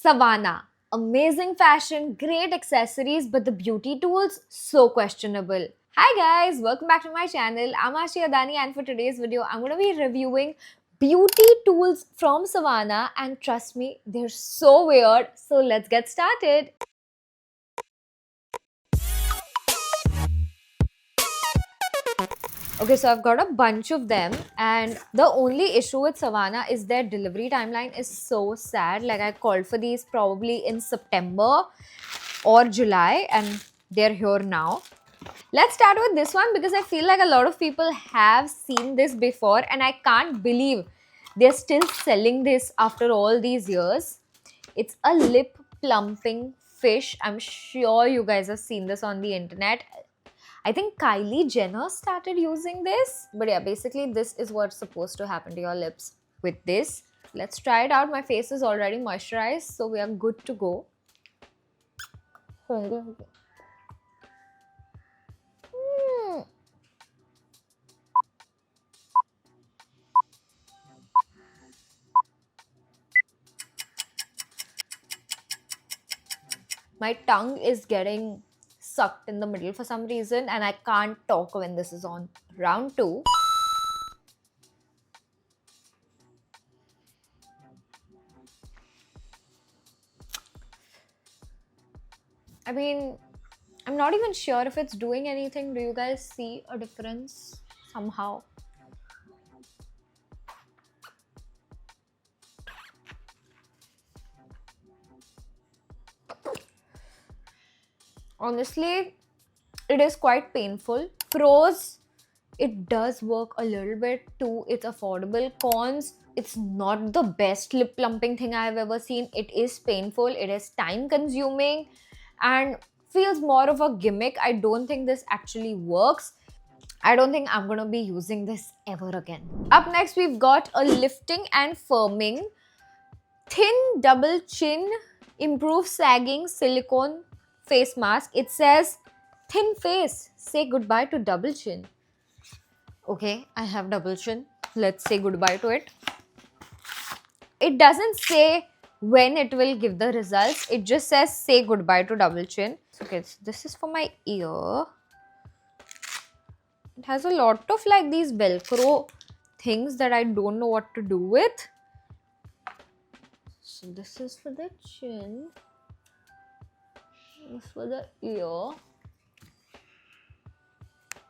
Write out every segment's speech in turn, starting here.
Savannah. Amazing fashion, great accessories, but the beauty tools, so questionable. Hi guys, welcome back to my channel. I'm Ashi Adani and for today's video, I'm going to be reviewing beauty tools from Savannah and trust me, they're so weird. So let's get started. Okay, so I've got a bunch of them, and the only issue with Savannah is their delivery timeline is so sad. Like, I called for these probably in September or July, and they're here now. Let's start with this one because I feel like a lot of people have seen this before, and I can't believe they're still selling this after all these years. It's a lip plumping fish. I'm sure you guys have seen this on the internet. I think Kylie Jenner started using this. But yeah, basically this is what's supposed to happen to your lips with this. Let's try it out. My face is already moisturized, so we are good to go. Hmm. My tongue is getting sucked in the middle for some reason and I can't talk when this is on. Round 2. I mean, I'm not even sure if it's doing anything. Do you guys see a difference somehow? Honestly, it is quite painful. Pros, it does work a little bit too. It's affordable. Cons, it's not the best lip plumping thing I have ever seen. It is painful, it is time consuming, and feels more of a gimmick. I don't think this actually works. I don't think I'm gonna be using this ever again. Up next, we've got a lifting and firming thin double chin improve sagging silicone face mask. It says thin face, say goodbye to double chin. Okay, I have double chin. Let's say goodbye to it. It doesn't say when it will give the results. It just says say goodbye to double chin. Okay, so this is for my ear. It has a lot of like these Velcro things that I don't know what to do with. So this is for the chin. This for the ear.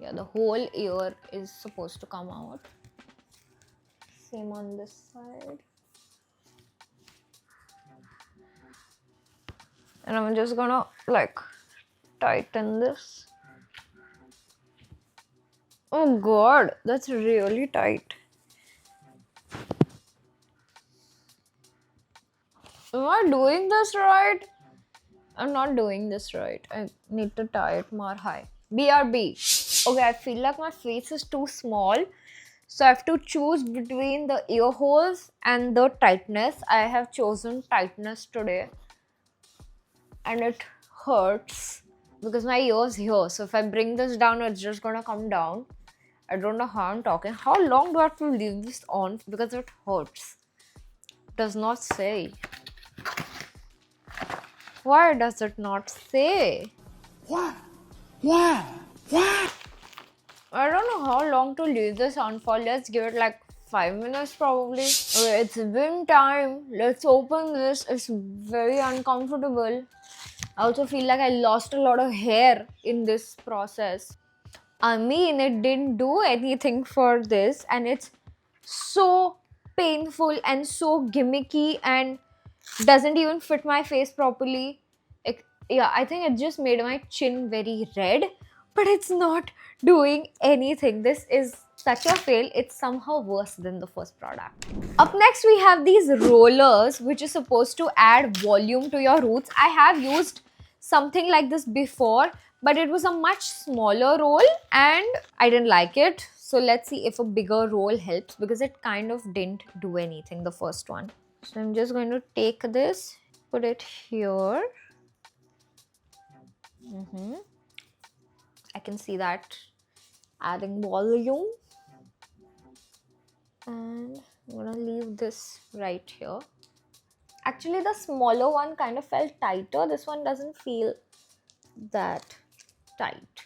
Yeah, the whole ear is supposed to come out. Same on this side. And I'm just gonna like tighten this. Oh god, that's really tight. Am I doing this right? I'm not doing this right. I need to tie it more high. BRB. Okay, I feel like my face is too small. So I have to choose between the ear holes and the tightness. I have chosen tightness today. And it hurts because my ear's here. So if I bring this down, it's just gonna come down. I don't know how I'm talking. How long do I have to leave this on? Because it hurts. It does not say. Why does it not say? Why? Why? Why? I don't know how long to leave this on for. Let's give it like 5 minutes probably. Okay, it's been time. Let's open this. It's very uncomfortable. I also feel like I lost a lot of hair in this process. I mean, it didn't do anything for this, and it's so painful and so gimmicky and doesn't even fit my face properly. Yeah, I think it just made my chin very red, but it's not doing anything. This is such a fail. It's somehow worse than the first product. Up next, we have these rollers, which is supposed to add volume to your roots. I have used something like this before, but it was a much smaller roll and I didn't like it. So let's see if a bigger roll helps because it kind of didn't do anything, the first one. So I'm just going to take this, put it here. I can see that adding volume. And I'm gonna leave this right here. Actually, the smaller one kind of felt tighter. This one doesn't feel that tight.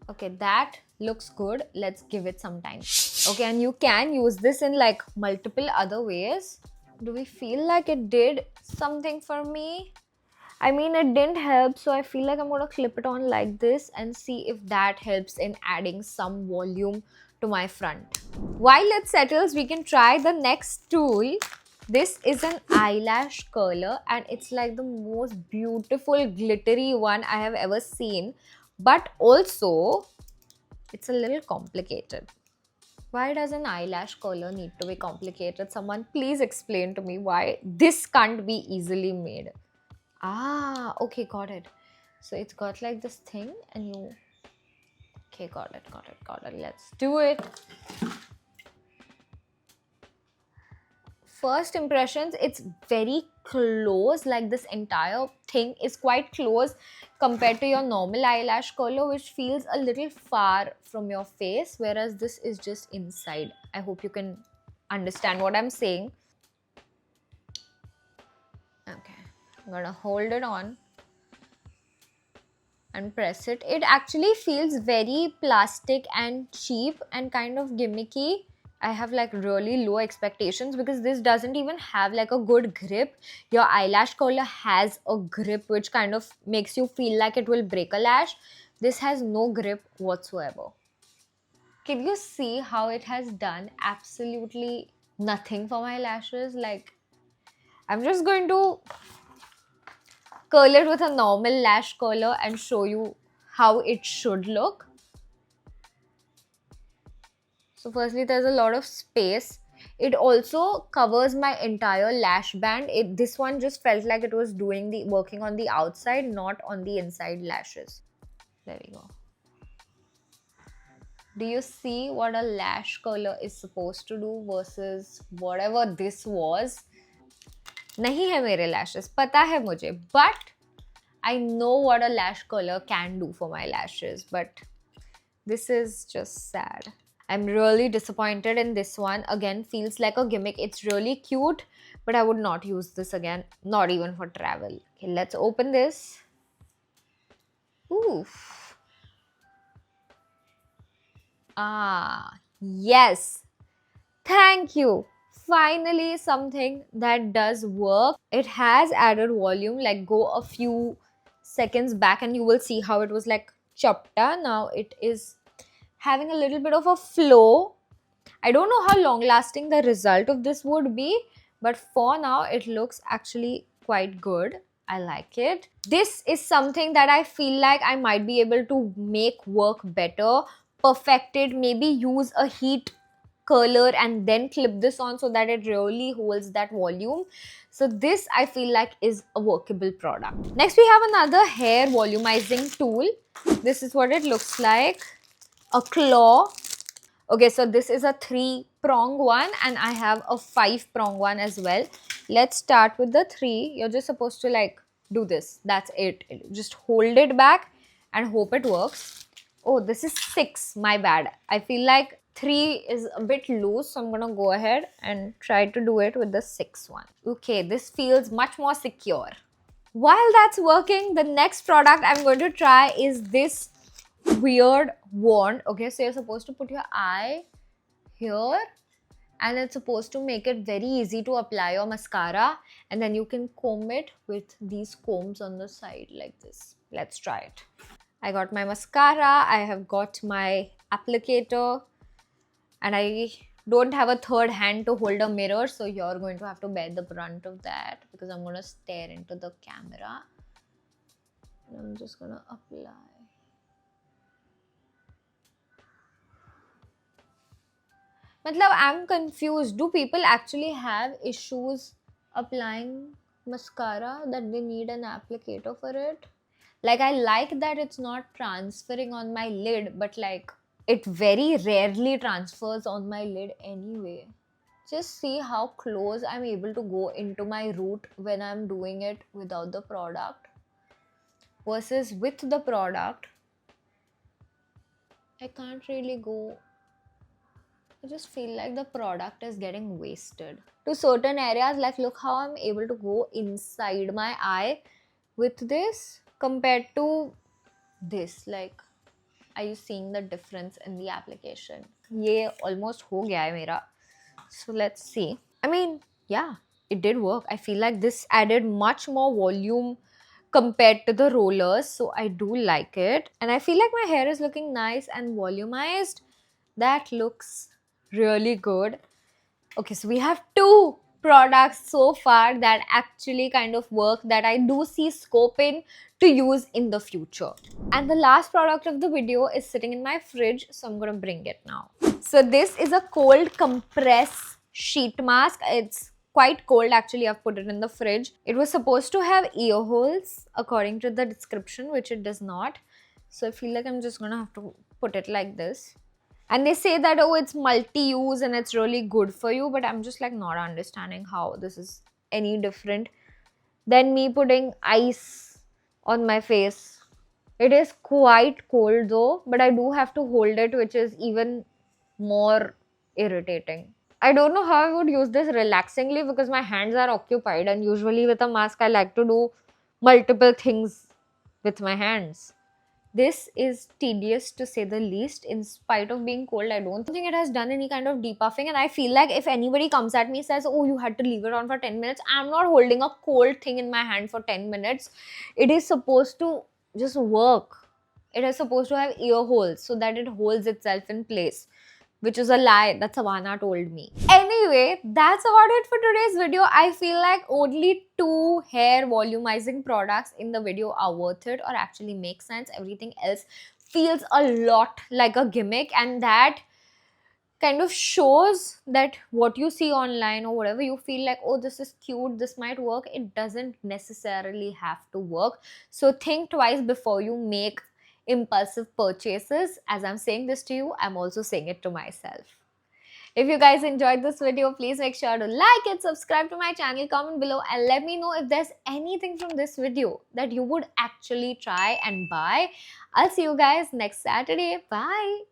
Okay, that looks good. Let's give it some time. Okay, and you can use this in like multiple other ways. Do we feel like it did something for me? I mean, it didn't help, so I feel like I'm gonna clip it on like this and see if that helps in adding some volume to my front. While it settles, we can try the next tool. This is an eyelash curler and it's like the most beautiful glittery one I have ever seen. But also, it's a little complicated. Why does an eyelash curler need to be complicated? Someone please explain to me why this can't be easily made. Ah, okay, got it. So it's got like this thing and you... Okay, got it. Let's do it. First impressions, it's very close. Like this entire thing is quite close compared to your normal eyelash curler, which feels a little far from your face, whereas this is just inside. I hope you can understand what I'm saying. Okay, I'm gonna hold it on and press it. It actually feels very plastic and cheap and kind of gimmicky. I have like really low expectations because this doesn't even have like a good grip. Your eyelash curler has a grip which kind of makes you feel like it will break a lash. This has no grip whatsoever. Can you see how it has done absolutely nothing for my lashes? Like, I'm just going to curl it with a normal lash curler and show you how it should look. So firstly, there's a lot of space. It also covers my entire lash band. This one just felt like it was working on the outside, not on the inside lashes. There we go. Do you see what a lash curler is supposed to do versus whatever this was? नहीं है मेरे lashes, पता है मुझे, but I know what a lash curler can do for my lashes, but this is just sad. I'm really disappointed in this one. Again, feels like a gimmick. It's really cute, but I would not use this again, not even for travel. Okay, let's open this. Oof. Ah, yes. Thank you. Finally, something that does work. It has added volume. Like, go a few seconds back and you will see how it was like chapta. Now it is having a little bit of a flow. I don't know how long lasting the result of this would be, but for now it looks actually quite good. I like it. This is something that I feel like I might be able to make work better, perfect it, maybe use a heat curler and then clip this on so that it really holds that volume. So this I feel like is a workable product. Next we have another hair volumizing tool. This is what it looks like. A claw. Okay, so this is a 3-prong one and I have a 5-prong one as well. Let's start with the 3. You're just supposed to like do this. That's it. Just hold it back and hope it works. Oh, this is 6. My bad. I feel like 3 is a bit loose, so I'm gonna go ahead and try to do it with the 6 one. Okay, this feels much more secure. While that's working, the next product I'm going to try is this weird wand. Okay, so you're supposed to put your eye here and it's supposed to make it very easy to apply your mascara, and then you can comb it with these combs on the side like this. Let's try it. I got my mascara, I have got my applicator, and I don't have a third hand to hold a mirror, so you're going to have to bear the brunt of that because I'm going to stare into the camera and I'm just going to apply. Matlab, I'm confused. Do people actually have issues applying mascara that they need an applicator for it? Like, I like that it's not transferring on my lid, but like, it very rarely transfers on my lid anyway. Just see how close I'm able to go into my root when I'm doing it without the product versus with the product. I can't really go I just feel like the product is getting wasted. To certain areas, like look how I'm able to go inside my eye with this compared to this. Like, are you seeing the difference in the application? ये almost हो गया है मेरा. So let's see. I mean, yeah, it did work. I feel like this added much more volume compared to the rollers, so I do like it. And I feel like my hair is looking nice and volumized. That looks really good. Okay, so we have two products so far that actually kind of work, that I do see scope in to use in the future. And the last product of the video is sitting in my fridge, so I'm gonna bring it now. So this is a cold compress sheet mask. It's quite cold actually. I've put it in the fridge. It was supposed to have ear holes according to the description, which it does not. So I feel like I'm just gonna have to put it like this. And they say that, oh, it's multi-use and it's really good for you, but I'm just like not understanding how this is any different than me putting ice on my face. It is quite cold though, but I do have to hold it, which is even more irritating. I don't know how I would use this relaxingly because my hands are occupied, and usually with a mask I like to do multiple things with my hands. This is tedious to say the least. In spite of being cold, I don't think it has done any kind of depuffing, and I feel like if anybody comes at me and says, oh, you had to leave it on for 10 minutes, I'm not holding a cold thing in my hand for 10 minutes. It is supposed to just work. It is supposed to have ear holes so that it holds itself in place, which is a lie that Savannah told me. Anyway, that's about it for today's video. I feel like only two hair volumizing products in the video are worth it or actually make sense. Everything else feels a lot like a gimmick, and that kind of shows that what you see online or whatever you feel like, oh, this is cute, this might work, it doesn't necessarily have to work. So think twice before you make impulsive purchases. As I'm saying this to you, I'm also saying it to myself. If you guys enjoyed this video, please make sure to like it, subscribe to my channel, comment below, and let me know if there's anything from this video that you would actually try and buy. I'll see you guys next Saturday. Bye.